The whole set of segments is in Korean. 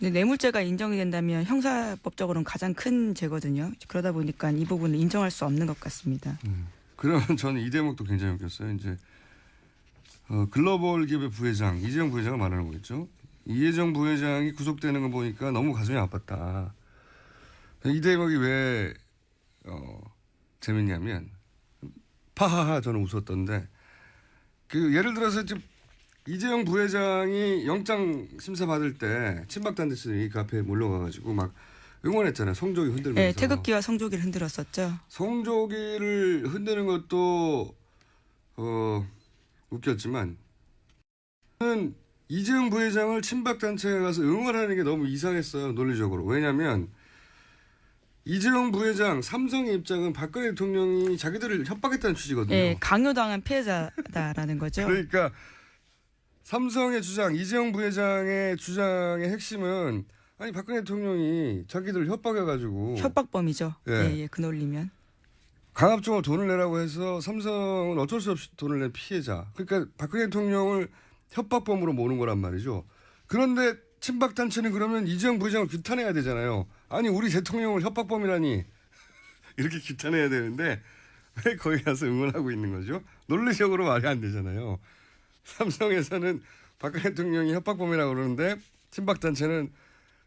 뇌물죄가 인정이 된다면 형사법적으로는 가장 큰 죄거든요. 그러다 보니까 이 부분을 인정할 수 없는 것 같습니다. 그러면 저는 이 대목도 굉장히 웃겼어요. 이제 글로벌 기업의 부회장 이재용 부회장을 말하는 거겠죠. 이재용 부회장이 구속되는 거 보니까 너무 가슴이 아팠다. 이 대목이 왜 재밌냐면 파하하 저는 웃었던데 예를 들어서 지금 이재용 부회장이 영장 심사 받을 때 친박단체들이 그 앞에 몰려가가지고 막 응원했잖아요. 성조기 흔들면서. 네, 태극기와 성조기를 흔들었었죠. 성조기를 흔드는 것도 웃겼지만 저는 이재용 부회장을 친박단체에 가서 응원하는 게 너무 이상했어요. 논리적으로. 왜냐하면 이재용 부회장 삼성의 입장은 박근혜 대통령이 자기들을 협박했다는 취지거든요. 네, 강요당한 피해자다라는 거죠. 그러니까 삼성의 주장, 이재용 부회장의 주장의 핵심은 아니 박근혜 대통령이 자기들 협박해가지고 협박범이죠. 예, 그 논리면. 강압적으로 돈을 내라고 해서 삼성은 어쩔 수 없이 돈을 낸 피해자. 그러니까 박근혜 대통령을 협박범으로 모는 거란 말이죠. 그런데 친박단체는 그러면 이재용 부회장을 규탄해야 되잖아요. 아니 우리 대통령을 협박범이라니 이렇게 규탄해야 되는데 왜 거기 가서 응원하고 있는 거죠? 논리적으로 말이 안 되잖아요. 삼성에서는 박근혜 대통령이 협박범이라고 그러는데 친박단체는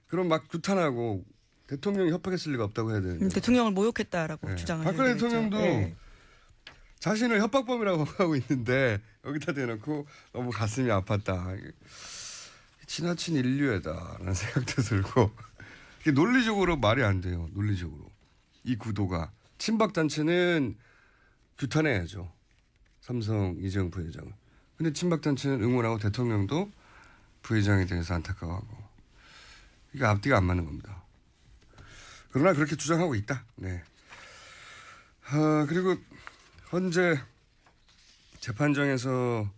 그럼 막 규탄하고 대통령이 협박했을 리가 없다고 해야 되는데. 대통령을 모욕했다라고 주장을 하고 박근혜 대통령도 자신을 협박범이라고 하고 있는데 여기다 대놓고 너무 가슴이 아팠다. 지나친 인류애다라는 생각도 들고 이게 논리적으로 말이 안 돼요. 논리적으로. 이 구도가. 친박단체는 규탄해야죠. 삼성 이재용 부회장을. 근데 친박단체는 응원하고 대통령도 부회장에 대해서 안타까워하고. 이게 앞뒤가 안 맞는 겁니다. 그러나 그렇게 주장하고 있다. 네. 그리고 현재 재판정에서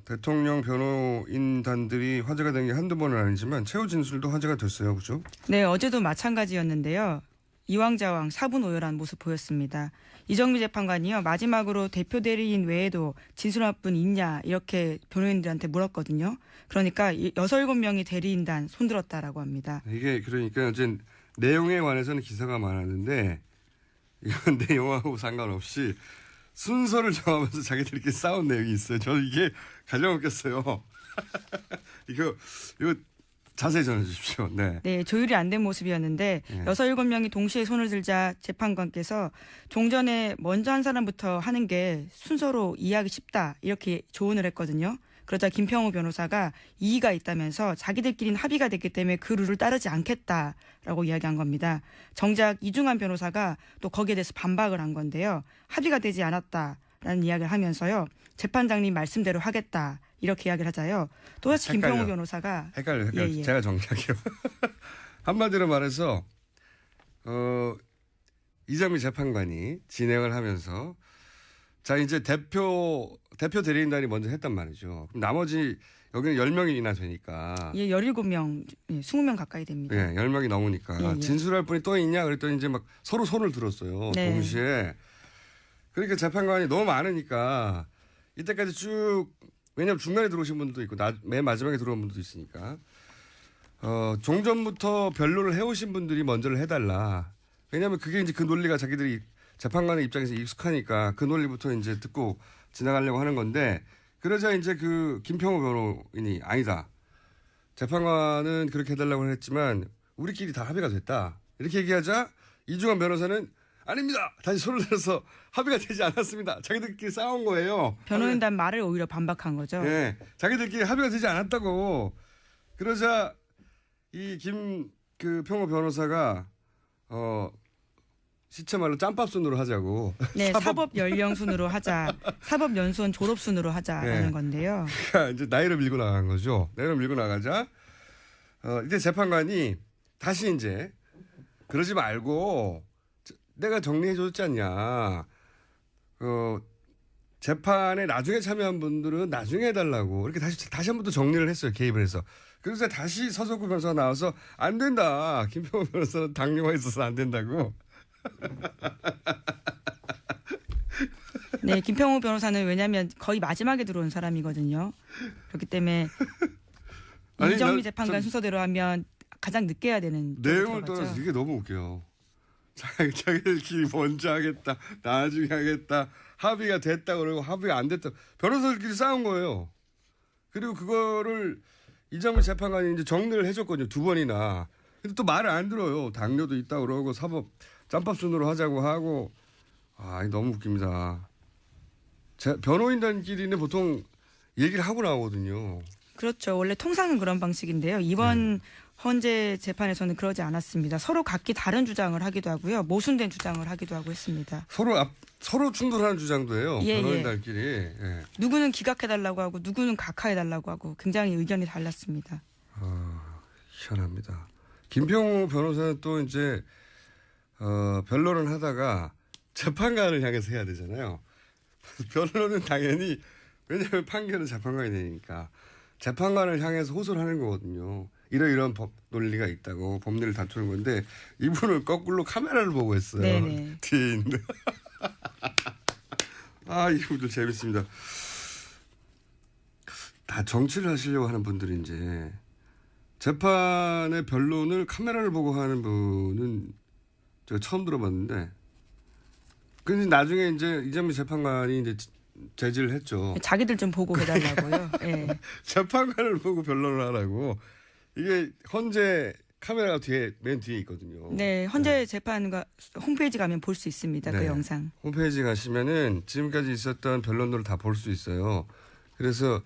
대통령 변호인단들이 화제가 된 게 한두 번은 아니지만 최후 진술도 화제가 됐어요. 그죠? 네, 어제도 마찬가지였는데요. 이왕좌왕 사분오열한 모습 보였습니다. 이정미 재판관이요. 마지막으로 대표 대리인 외에도 진술할 분 있냐 이렇게 변호인들한테 물었거든요. 그러니까 6, 7명이 대리인단 손들었다라고 합니다. 이게 그러니까 어제 내용에 관해서는 기사가 많았는데 이건 내용하고 상관없이 순서를 정하면서 자기들끼리 싸운 내용이 있어요. 저는 이게 가장 웃겼어요. 이거 자세히 전해 주십시오. 네. 네, 조율이 안 된 모습이었는데 6, 7명이 동시에 손을 들자 재판관께서 종전에 먼저 한 사람부터 하는 게 순서로 이해하기 쉽다 이렇게 조언을 했거든요. 그러자 김평우 변호사가 이의가 있다면서 자기들끼리는 합의가 됐기 때문에 그 룰을 따르지 않겠다라고 이야기한 겁니다. 정작 이중환 변호사가 또 거기에 대해서 반박을 한 건데요. 합의가 되지 않았다라는 이야기를 하면서요. 재판장님 말씀대로 하겠다. 이렇게 이야기를 하자요. 또다시 김평우 변호사가. 헷갈려요. 제가 정리할게요. 한마디로 말해서 이정미 재판관이 진행을 하면서 자 이제 대표 대리인단이 먼저 했단 말이죠. 그럼 나머지 여기는 10명이나 되니까. 예, 17명, 20명 가까이 됩니다. 예, 10명이 넘으니까. 진술할 분이 또 있냐 그랬더니 이제 막 서로 손을 들었어요. 네. 동시에. 그러니까 재판관이 너무 많으니까 이때까지 쭉 왜냐하면 중간에 들어오신 분들도 있고 맨 마지막에 들어온 분들도 있으니까 종전부터 변론을 해오신 분들이 먼저를 해달라. 왜냐하면 그게 이제 그 논리가 자기들이 재판관의 입장에서 익숙하니까 그 논리부터 이제 듣고 지나가려고 하는 건데 그러자 이제 그 김평우 변호인이 아니다. 재판관은 그렇게 해달라고 했지만 우리끼리 다 합의가 됐다. 이렇게 얘기하자 이중환 변호사는 아닙니다. 다시 손을 들어서 합의가 되지 않았습니다. 자기들끼리 싸운 거예요. 변호인단 말을 오히려 반박한 거죠. 네. 자기들끼리 합의가 되지 않았다고. 그러자 이 평호 변호사가 시체말로 짬밥순으로 하자고. 네. 사법 연령순으로 하자. 사법 연수원 졸업순으로 하자라는 건데요. 그러니까 이제 나이를 밀고 나간 거죠. 나이를 밀고 나가자 이제 재판관이 다시 이제 그러지 말고 내가 정리해 줬지 않냐. 재판에 나중에 참여한 분들은 나중에 해달라고. 이렇게 다시 한 번 더 정리를 했어요. 개입을 해서. 그래서 다시 서석구 변호사가 나와서 안 된다. 김평호 변호사는 당뇨가 있어서 안 된다고. 네, 김평우 변호사는 왜냐하면 거의 마지막에 들어온 사람이거든요. 그렇기 때문에 아니, 이정미 나 재판관 좀 순서대로 하면 가장 늦게 해야 되는 내용을 들어갔죠. 떠나서 이게 너무 웃겨요. 자기들끼리 먼저 하겠다, 나중에 하겠다, 합의가 됐다 그러고 합의가 안 됐다. 변호사들끼리 싸운 거예요. 그리고 그거를 이정미 재판관이 이제 정리를 해줬거든요. 2번이나. 근데 또 말을 안 들어요. 당뇨도 있다 그러고 사법 짬밥 순으로 하자고 하고. 아, 이거 너무 웃깁니다. 변호인단끼리는 보통 얘기를 하고 나오거든요. 그렇죠. 원래 통상은 그런 방식인데요. 이번 헌재 재판에서는 그러지 않았습니다. 서로 각기 다른 주장을 하기도 하고요. 모순된 주장을 하기도 하고 했습니다. 서로 충돌하는 주장도 해요. 예, 변호인단끼리. 예. 누구는 기각해달라고 하고 누구는 각하해달라고 하고 굉장히 의견이 달랐습니다. 희한합니다. 김평우 변호사는 또 이제 변론을 하다가 재판관을 향해서 해야 되잖아요. 변론은 당연히 왜냐하면 판결은 재판관이 되니까 재판관을 향해서 호소를 하는 거거든요. 이런 법 논리가 있다고 법리를 다투는 건데 이분은 거꾸로 카메라를 보고 했어요. 네네. 뒤에 있는. 이분들 재밌습니다. 다 정치를 하시려고 하는 분들이 이제 재판의 변론을 카메라를 보고 하는 분은 제가 처음 들어봤는데 근데 나중에 이제 이정미 재판관이 이제 제지를 했죠. 자기들 좀 보고 해달라고요. 예. 재판관을 보고 변론을 하라고. 이게 헌재 카메라가 맨 뒤에 있거든요. 네, 헌재 재판과 홈페이지 가면 볼 수 있습니다. 네. 그 영상. 홈페이지 가시면은 지금까지 있었던 변론들을 다 볼 수 있어요. 그래서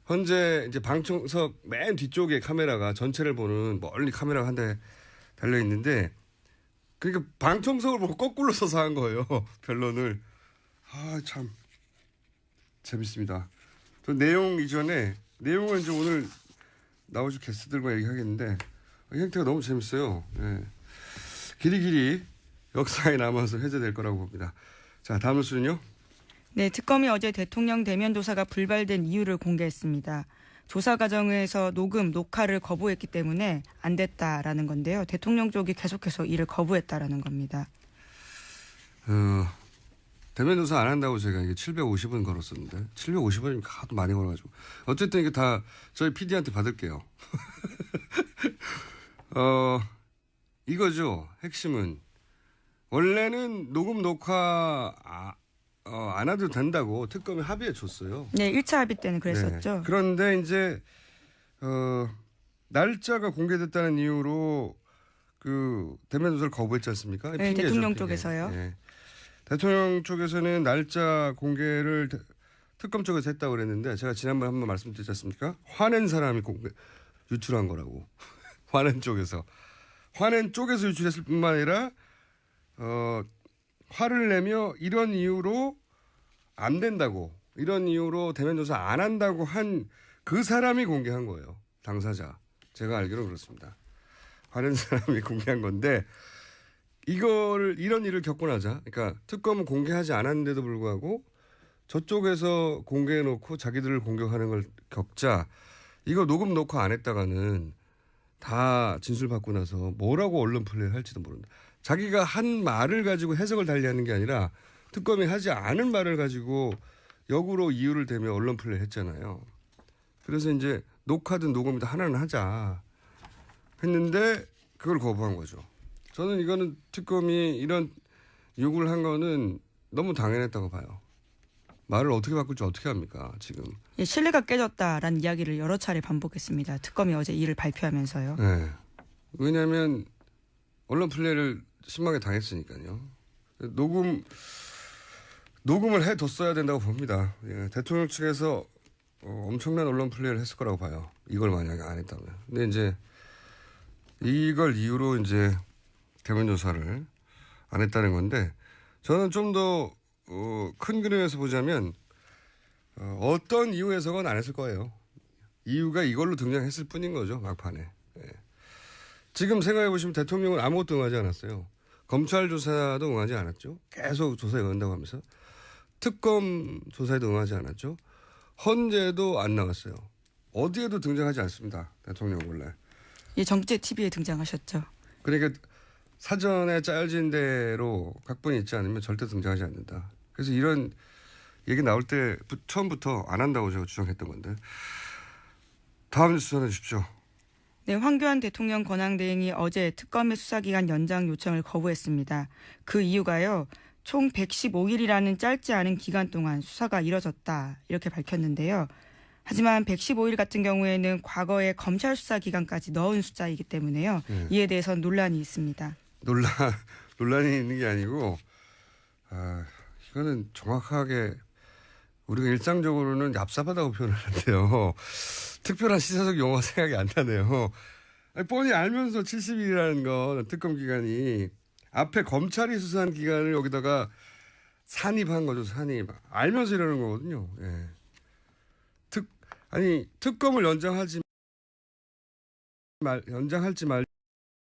헌재 이제 방청석 맨 뒤쪽에 카메라가 전체를 보는 멀리 카메라가 한 대 달려 있는데 그러니까 방청석을 보고 거꾸로 서서 한 거예요. 변론을. 참 재밌습니다. 또 내용 이전에 내용은 이제 오늘 나오실 게스트들과 얘기하겠는데 형태가 너무 재밌어요. 예. 길이길이 역사에 남아서 회자될 거라고 봅니다. 자, 다음 뉴스는요. 네, 특검이 어제 대통령 대면 조사가 불발된 이유를 공개했습니다. 조사 과정에서 녹화를 거부했기 때문에 안 됐다라는 건데요. 대통령 쪽이 계속해서 이를 거부했다라는 겁니다. 대면 조사 안 한다고 제가 이게 750원 걸었었는데 750원이면 하도 많이 걸어가지고 어쨌든 이게 다 저희 PD한테 받을게요. 이거죠. 핵심은 원래는 녹화 안 해도 된다고 특검이 합의해 줬어요. 네, 1차 합의 때는 그랬었죠. 네. 그런데 이제 날짜가 공개됐다는 이유로 그 대면 조사를 거부했지 않습니까? 네, 핑계죠, 대통령 핑계. 쪽에서요. 네. 대통령 쪽에서는 날짜 공개를 특검 쪽에서 했다고 그랬는데 제가 지난번에 한번 말씀드렸지 않습니까? 화낸 사람이 유출한 거라고. 화낸 쪽에서 유출했을 뿐만 아니라 화를 내며 이런 이유로 안 된다고 이런 이유로 대면 조사 안 한다고 한 그 사람이 공개한 거예요. 당사자. 제가 알기로 그렇습니다. 화낸 사람이 공개한 건데 이런 일을 겪고 나자 그러니까 특검은 공개하지 않았는데도 불구하고 저쪽에서 공개해놓고 자기들을 공격하는 걸 겪자 이거 녹화 안 했다가는 다 진술 받고 나서 뭐라고 언론 플레이를 할지도 모른다. 자기가 한 말을 가지고 해석을 달리하는 게 아니라 특검이 하지 않은 말을 가지고 역으로 이유를 대며 언론 플레이를 했잖아요. 그래서 이제 녹화든 녹음이든 하나는 하자 했는데 그걸 거부한 거죠. 저는 이거는 특검이 이런 요구를 한 거는 너무 당연했다고 봐요. 말을 어떻게 바꿀지 어떻게 합니까 지금. 예, 신뢰가 깨졌다라는 이야기를 여러 차례 반복했습니다. 특검이 어제 이를 발표하면서요. 네. 왜냐하면 언론 플레이를 심하게 당했으니까요. 녹음을 해뒀어야 된다고 봅니다. 예, 대통령 측에서 엄청난 언론 플레이를 했을 거라고 봐요. 이걸 만약에 안 했다면. 근데 이제 이걸 이유로 이제 대면 조사를 안 했다는 건데 저는 좀 더 큰 그림에서 보자면 어떤 이유에서건 안 했을 거예요. 이유가 이걸로 등장했을 뿐인 거죠. 막판에. 예. 지금 생각해 보시면 대통령은 아무것도 응하지 않았어요. 검찰 조사도 응하지 않았죠. 계속 조사에 응한다고 하면서. 특검 조사에도 응하지 않았죠. 헌재도 안 나왔어요. 어디에도 등장하지 않습니다. 대통령 원래. 예, 정치 TV에 등장하셨죠. 그러니까 사전에 짜여진 대로 각본이 있지 않으면 절대 등장하지 않는다. 그래서 이런 얘기 나올 때 처음부터 안 한다고 제가 주장했던 건데 다음 뉴스 전해주십시오. 네, 황교안 대통령 권한대행이 어제 특검의 수사기간 연장 요청을 거부했습니다. 그 이유가요. 총 115일이라는 짧지 않은 기간 동안 수사가 이뤄졌다 이렇게 밝혔는데요. 하지만 115일 같은 경우에는 과거의 검찰 수사 기간까지 넣은 숫자이기 때문에요. 이에 대해서는 논란이 있습니다. 논란이 있는 게 아니고 이거는 정확하게 우리가 일상적으로는 얍삽하다고 표현을 하는데요. 특별한 시사적 용어가 생각이 안 나네요. 뻔히 알면서 70일이라는 건 특검 기간이 앞에 검찰이 수사한 기간을 여기다가 산입한 거죠. 산입. 알면서 이러는 거거든요. 예. 특검을 연장할지 말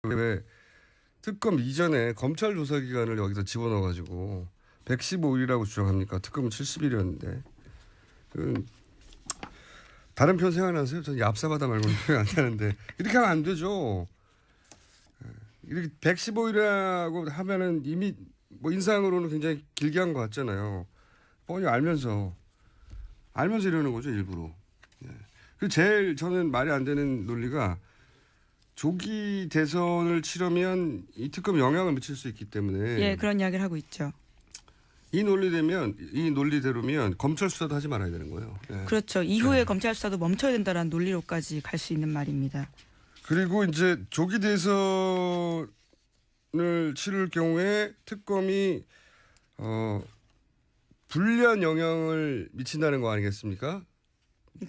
왜 특검 이전에 검찰 조사 기간을 여기다 집어넣어가지고 115일이라고 주장합니까? 특검은 70일이었는데. 다른 표현 생각나세요? 저는 얍삽하다 말고는 표현 안 나는데 이렇게 하면 안 되죠. 이렇게 115일이라고 하면은 이미 뭐 인상으로는 굉장히 길게 한 것 같잖아요. 뻔히 알면서 이러는 거죠, 일부러. 그 제일 저는 말이 안 되는 논리가 조기 대선을 치르면 이 특검 영향을 미칠 수 있기 때문에. 예, 그런 이야기를 하고 있죠. 이 논리대로면 검찰 수사도 하지 말아야 되는 거예요. 예. 그렇죠. 이후에 검찰 수사도 멈춰야 된다는 논리로까지 갈 수 있는 말입니다. 그리고 이제 조기 대선을 치를 경우에 특검이 불리한 영향을 미친다는 거 아니겠습니까?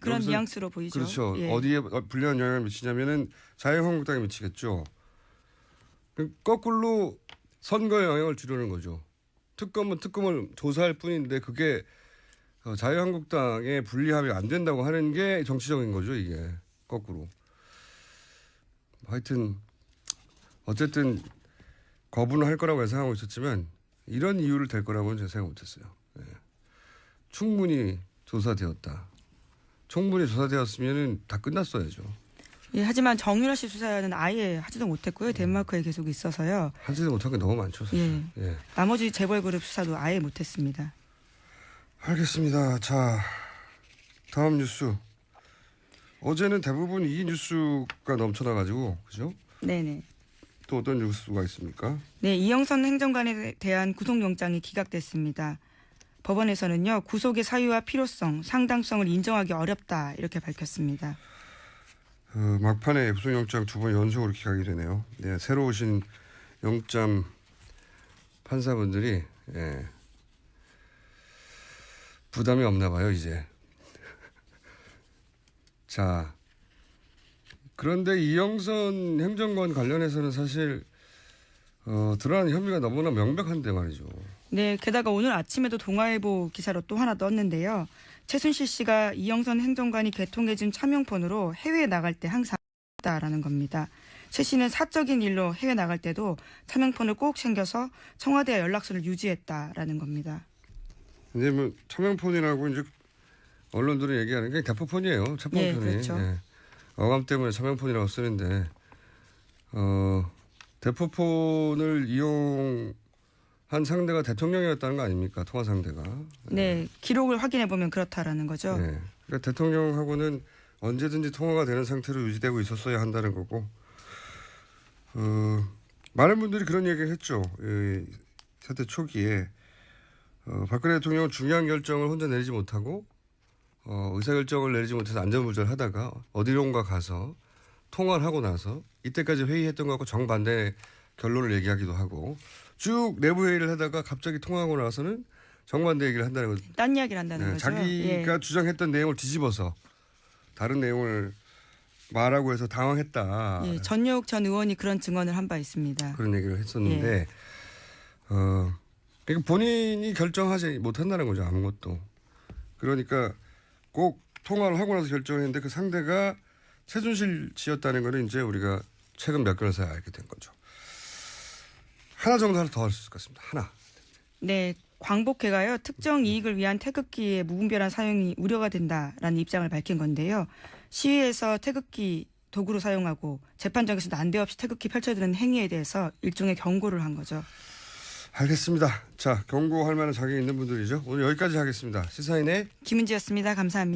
그런 뉘앙스로 보이죠. 그렇죠. 예. 어디에 불리한 영향을 미치냐면은 자유한국당에 미치겠죠. 거꾸로 선거에 영향을 주려는 거죠. 특검은 특검을 조사할 뿐인데 그게 자유한국당에 불리함이 안 된다고 하는 게 정치적인 거죠. 이게 거꾸로. 하여튼 어쨌든 거부는 할 거라고 예상하고 있었지만 이런 이유를 댈 거라고는 제가 생각 못했어요. 예. 충분히 조사되었다. 충분히 조사되었으면 다 끝났어야죠. 예, 하지만 정유라 씨 수사는 아예 하지도 못했고요. 덴마크에 계속 있어서요. 하지도 못한 게 너무 많죠. 사실. 예. 나머지 재벌그룹 수사도 아예 못했습니다. 알겠습니다. 자, 다음 뉴스. 어제는 대부분 이 뉴스가 넘쳐나가지고 그죠? 네네. 또 어떤 뉴스가 있습니까? 네, 이영선 행정관에 대한 구속영장이 기각됐습니다. 법원에서는요, 구속의 사유와 필요성, 상당성을 인정하기 어렵다 이렇게 밝혔습니다. 막판에 구속영장 2번 연속으로 기각이 되네요. 네, 새로 오신 영장 판사분들이 부담이 없나 봐요 이제. 자, 그런데 이영선 행정관 관련해서는 사실 드러난 혐의가 너무나 명백한데 말이죠. 네, 게다가 오늘 아침에도 동아일보 기사로 또 하나 떴는데요. 최순실 씨가 이영선 행정관이 개통해준 차명폰으로 해외에 나갈 때 항상 했다라는 겁니다. 최 씨는 사적인 일로 해외 나갈 때도 차명폰을 꼭 챙겨서 청와대와 연락처를 유지했다라는 겁니다. 이제 뭐 차명폰이라고 이제 언론들이 얘기하는 게 대포폰이에요. 차명폰이. 네, 그렇죠. 예. 어감 때문에 차명폰이라고 쓰는데 대포폰을 이용한 상대가 대통령이었다는 거 아닙니까? 통화 상대가. 네, 기록을 확인해 보면 그렇다라는 거죠. 네. 그러니까 대통령하고는 언제든지 통화가 되는 상태로 유지되고 있었어야 한다는 거고. 많은 분들이 그런 얘기를 했죠. 사태 초기에 박근혜 대통령은 중요한 결정을 혼자 내리지 못하고 의사결정을 내리지 못해서 안전부절하다가 어디론가 가서 통화를 하고 나서 이때까지 회의했던 것하고 정반대 결론을 얘기하기도 하고 쭉 내부 회의를 하다가 갑자기 통화하고 나서는 정반대 얘기를 한다는 거죠. 딴 이야기를 한다는 거죠. 자기가 주장했던 내용을 뒤집어서 다른 내용을 말하고 해서 당황했다. 예, 전역 전 의원이 그런 증언을 한 바 있습니다. 그런 얘기를 했었는데 그러니까 본인이 결정하지 못한다는 거죠. 아무것도. 그러니까 꼭 통화를 하고 나서 결정했는데 그 상대가 최순실 씨였다는 거는 이제 우리가 최근 몇 개월 사이에 알게 된 거죠. 하나 정도 더 할 수 있을 것 같습니다. 하나. 네, 광복회가요. 특정 이익을 위한 태극기의 무분별한 사용이 우려가 된다라는 입장을 밝힌 건데요. 시위에서 태극기 도구로 사용하고 재판장에서 난데없이 태극기 펼쳐드는 행위에 대해서 일종의 경고를 한 거죠. 알겠습니다. 자, 경고할 만한 자격이 있는 분들이죠. 오늘 여기까지 하겠습니다. 시사인의 김은지였습니다. 감사합니다.